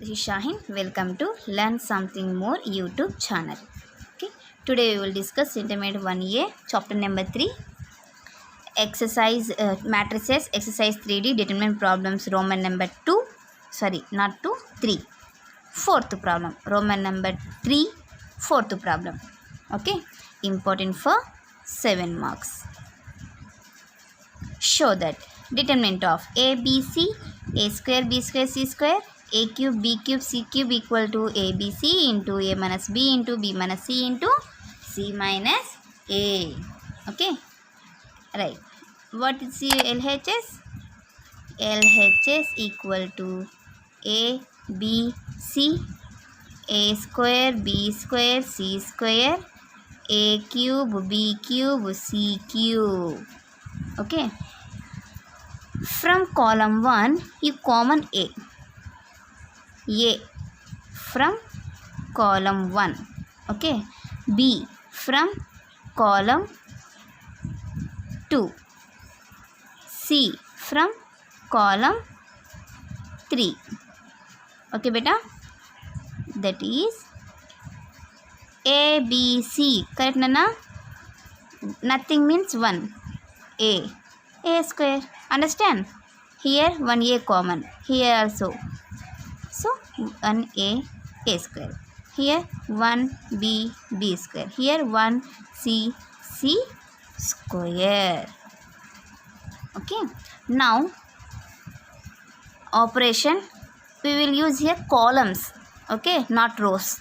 This is Shahin. Welcome to Learn Something More YouTube channel. Okay. Today we will discuss Intermediate 1A, chapter number 3, exercise matrices, exercise 3D, determine problems, Roman number 2. Sorry, not 2, 3. Fourth problem, Roman number 3, fourth problem. Okay. Important for 7 marks. Show that determinant of a, b, c, a square, b square, c square, a cube, b cube, c cube equal to a, b, c into a minus b into b minus c into c minus a. Okay. Right. What is the LHS? LHS equal to a, b, c, a square, b square, c square, a cube, b cube, c cube. Okay. From column 1, you common A. From column 1. Okay. B from column 2. C from column 3. Okay, beta. That is A, B, C. Correct, Nana? Nothing means 1. A square. Understand? Here 1A common. Here also. So 1A square. Here 1B square. Here 1C square. Okay. Now operation we will use here columns. Okay, not rows.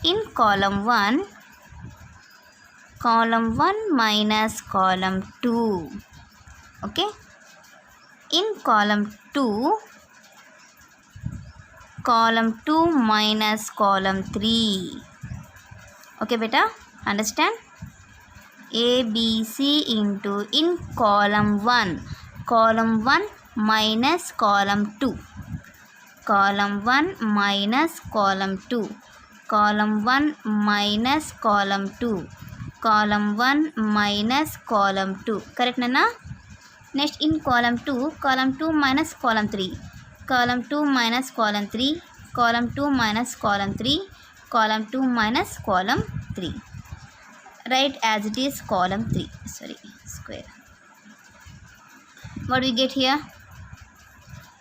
In column 1 minus column 2. Okay. In column 2 minus column 3. Okay, beta. Understand? A, B, C into in column 1 minus column 2. Column 1 minus column 2. Column 1 minus column 2. Column 1 minus column 2. Correct, Nana? Next in column 2 minus column 3. Column 2 minus column 3. Column 2 minus column 3. Column 2 minus column 3. Write as it is column 3. Sorry, square. What we get here?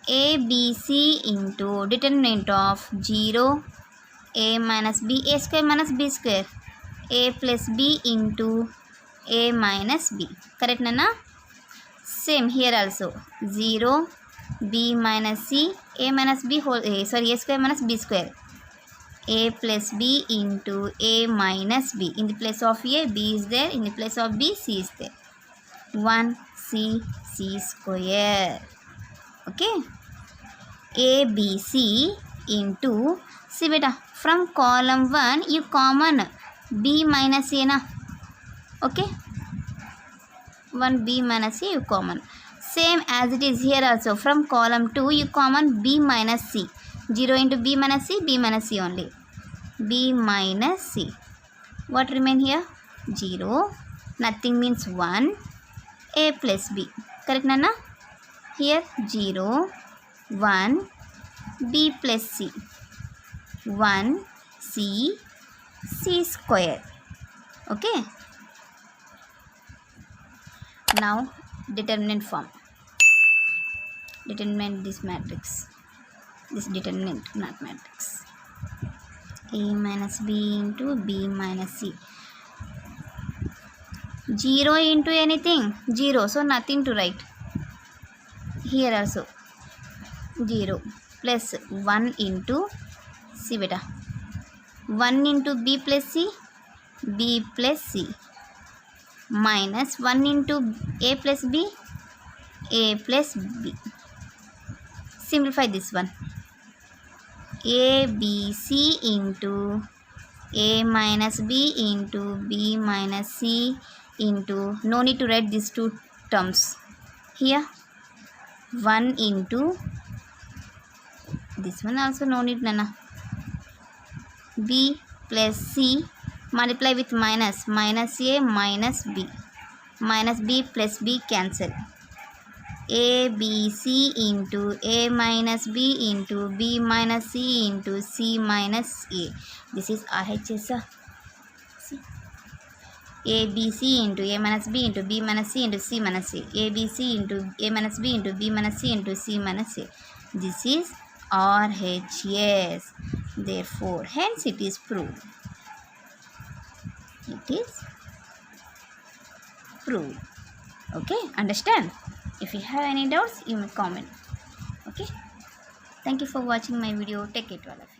A, B, C into determinant of 0, A minus B, A square minus B square. A plus B into A minus B. Correct, Nana? Same here also. 0, B minus C, A minus B whole A. Sorry, A square minus B square. A plus B into A minus B. In the place of A, B is there. In the place of B, C is there. 1C square. Okay. A, B, C into, see beta, from column 1 you common B minus A na. Okay. 1B minus C you common. Same as it is here also. From column 2 you common B minus C. 0 into B minus C, B minus C only. B minus C. What remain here? 0. Nothing means 1. A plus B. Correct, Nana? Here 0, 1, B plus C. 1, C square. Okay. Now determinant form. Determinant this matrix. This determinant not matrix. A minus B into B minus C. 0 into anything? 0. So nothing to write. Here also 0 plus 1 into C beta. 1 into B plus C. B plus C. Minus 1 into A plus B. A plus B. Simplify this one. A, B, C into A minus B into B minus C into, no need to write these two terms. Here 1 into, this one also no need, Nana. B plus C multiply with minus A minus B. Minus B plus B cancel. ABC into A minus B into B minus C into C minus A. This is RHS. ABC into A minus B into B minus C into C minus A. ABC into A minus B into B minus C into C minus A. This is RHS. Therefore, hence it is proved. It is proved. Okay, understand? If you have any doubts, you may comment. Okay. Thank you for watching my video. Take care to all of you.